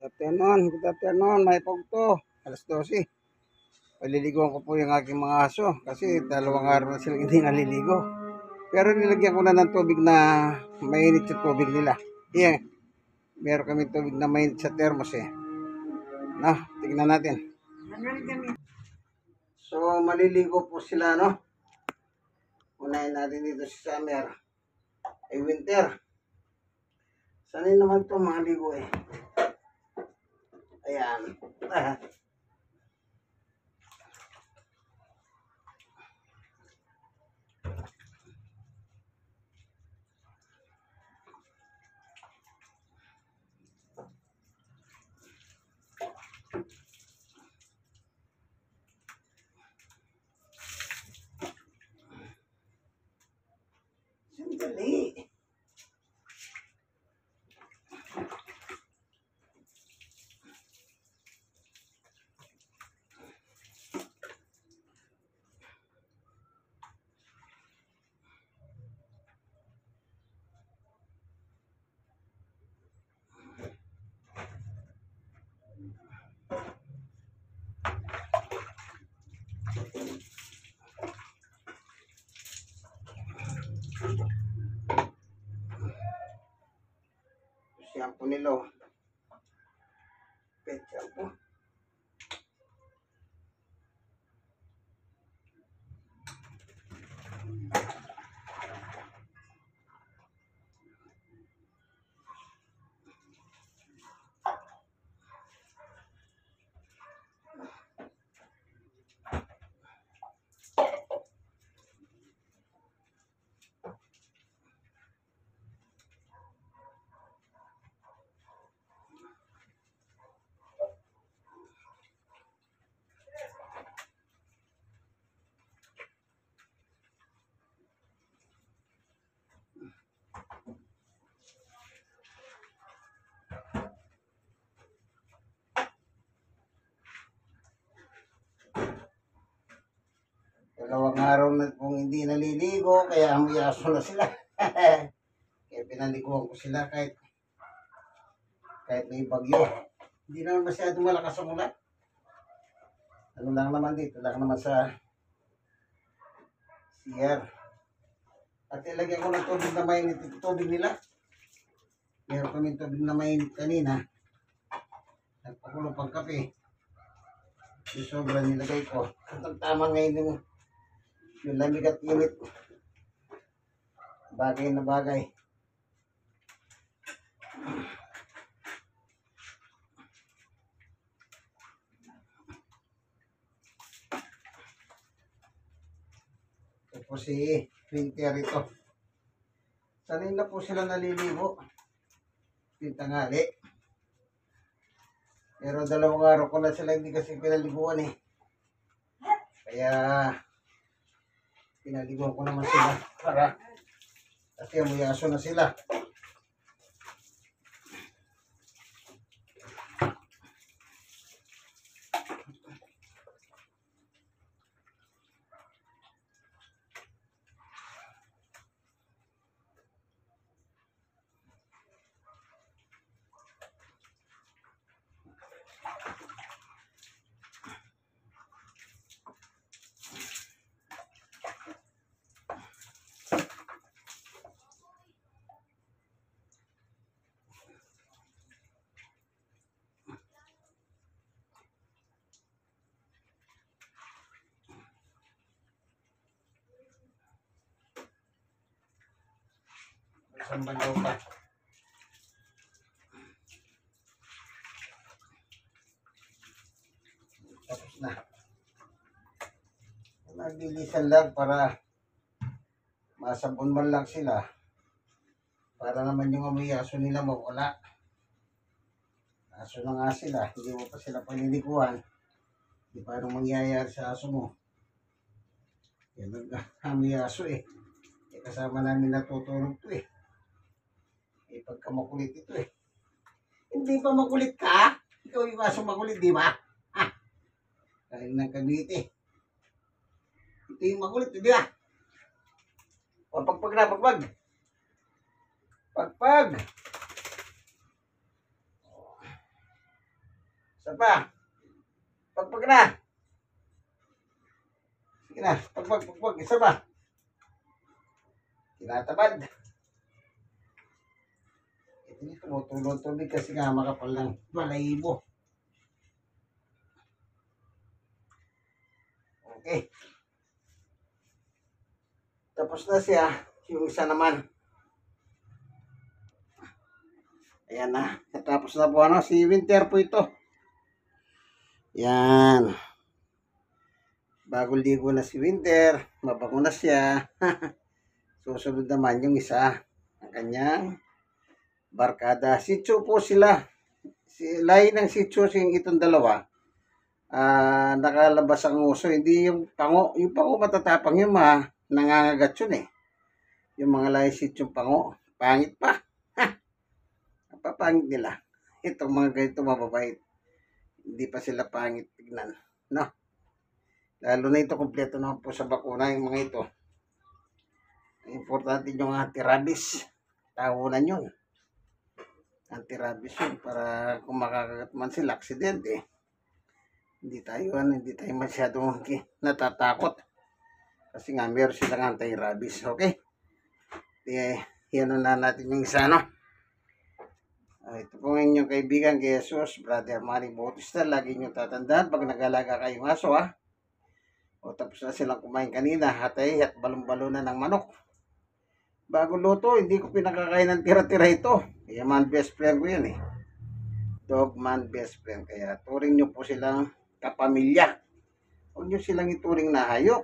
Good afternoon, may pugto. Alas 12. Paliliguan ko po yung aking mga aso kasi dalawang araw na silang hindi naliligo. Pero nilagyan ko na ng tubig na mainit sa tubig nila. Yeah, meron kami tubig na mainit sa thermos eh. No, tignan natin. So, maliligo po sila, no? Unahin natin dito si summer. Ay winter. Sanay naman ito maligo eh. Ayan. Sandali. Shampoo nila. Pet shampoo. Dalawang araw na kung hindi naliligo, kaya amoy aso na sila. Kaya pinaliguan ko sila kahit may bagyo. Hindi naman masyadong malakas ang ulan. Ano lang naman dito, lang naman sa CR. At ilagyan ko ng tubig na mainit ito, tubig nila. Meron kami tubig na mainit kanina. Nagpakulo pang kape. Yung sobra nilagay ko. At ang tama ngayon yung lamig at init. Bagay na bagay. Ito po si winter ito. Sanay na po sila naliligo. Yung tangali. Pero dalawang araw ko na sila hindi kasi pinaliguan eh. Kaya pinaliguan ko naman sila para kasi amoy aso na sila. Isang bandaw pa. Tapos na. Nabilisan lang para masabon man lang sila. Para naman yung amoy aso nila mawala. Aso na nga sila. Hindi mo pa sila panilikuan. Hindi pa anong mangyayari sa aso mo. Yan nag-amoy aso eh. Kasama namin natutulog to eh. Pagka makulit ito eh. Hindi pa makulit ka? Ikaw yung aso makulit, di ba? Ha? Dahil ng Cavite. Ito yung makulit, di ba? O, pagpag na, pagpag. Pagpag. Isa pa. Pagpag na. Sige na. Pagpag. Isa pa. Tinatabad. Ito nito, tumutulong tubig kasi nga makapal ng balahibo. Okay. Tapos na siya. Yung isa naman. Ayan na. Natapos na po ano. Si Winter po ito. Yan. Bagong ligo na si Winter. Mabango na siya. Susunod naman yung isa. Ang kanyang barkada. Sitso po sila. Lahi ng sitso itong dalawa. Nakalabas ang uso. Hindi yung pango. Yung pango matatapang yung nangangagat yun eh. Yung mga lahi sitso pango. Pangit pa. Papangit nila. Itong mga ganito mababait. Hindi pa sila pangit tignan. No? Lalo na ito, kompleto na po sa bakuna yung mga ito. Importante yung anti-rabies. Tahunan yun. Anti-rabies yun para kung makakagat man sila, aksidente. Hindi tayo masyadong natatakot. Kasi nga, meron silang anti-rabies. Okay? Yan na natin yung isa, no? Ito po ang inyong kaibigan kay Jesus, Brother Manny Bautista. Lagi nyo tatandaan pag nag-alaga kayong aso, ha? O tapos na silang kumain kanina, hatay at balon-balonan ng manok. Bago luto, hindi ko pinakakain ng tira-tira ito. Kaya man best friend ko yan eh. Dog man best friend. Kaya turing nyo po silang kapamilya. Huwag nyo silang ituring na hayop.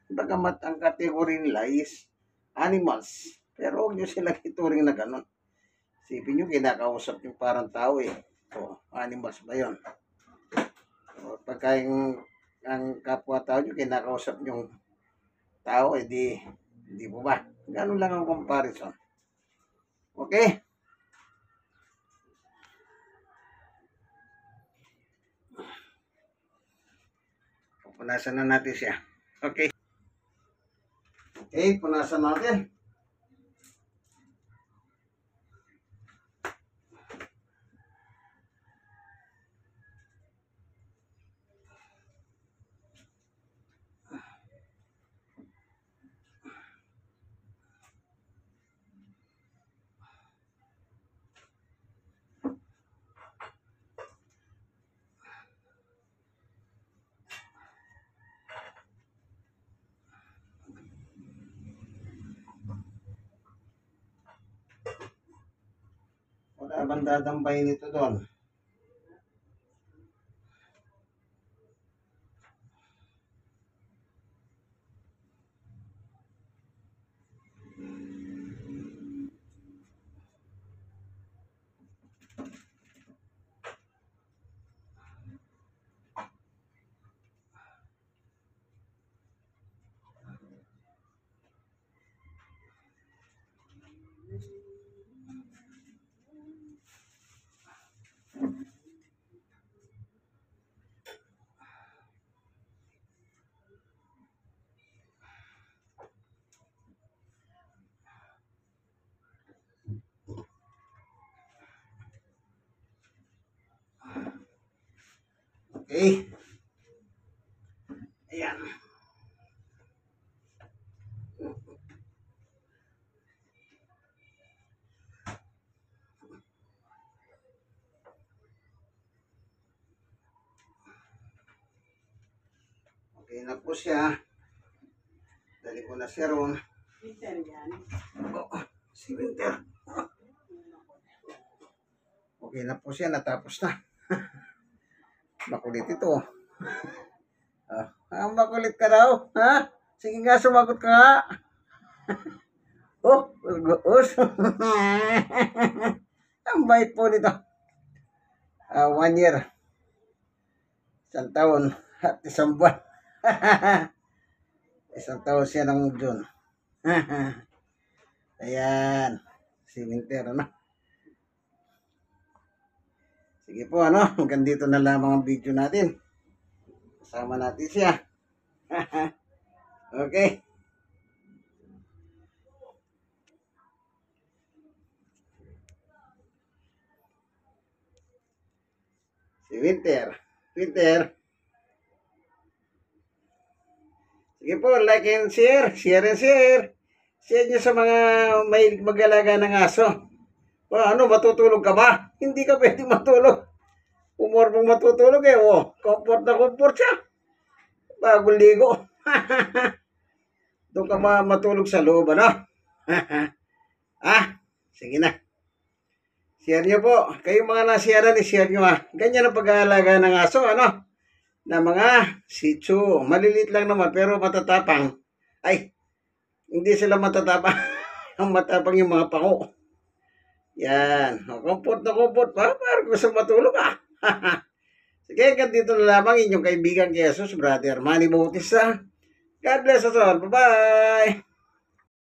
Bagamat ang kategory nila is animals. Pero huwag nyo silang ituring na ganun. Isipin nyo, kinakausap yung parang tao eh. O, animals ba yun? O, pagka ang kapwa-tao nyo, kinakausap yung tao, hindi po ba? Ganun lang ang comparison. Okay? Punasan na natin siya. Okay. Okay, punasan natin. Wala bang dadambay nito doon? Okay. Ayan. Okay na po siya. Dali ko na siya ron. Winter yan. Si Winter. Okay na po siya. Natapos na. Makulit ito. Makulit ka daw. Ha? Sige nga, sumagot ka nga. Urgoos. Ang bait po nito. 1 year. 1 taon. At 1 buwan. 1 taon siya ng June. Ayan. Si Winter, ano? Sige po, ano? Hanggang dito na lamang ang video natin. Kasama natin siya. Okay. Si Winter. Winter. Sige po, like and share. Share and share. Share nyo sa mga may mag-alaga ng aso. O, ano, matutulog ka ba? Hindi ka pwede matulog. Umor mong matutulog eh. O, comfort na comfort siya. Bagong ligo. Doon ka matulog sa loob, ano? Sige na. Share nyo po. Kayong mga nasiyaran, share nyo Ganyan ang pag-aalaga ng aso, ano? Na mga Shih Tzu. Malilit lang naman, pero matatapang. Ay, hindi sila matatapang. Ang matapang yung mga pango. Yan. Comfort na comfort pa. Parang gusto matulog Sige, hanggang dito na lamang inyong kaibigan Jesus, Brother Manny Bautista. God bless us all. Bye-bye!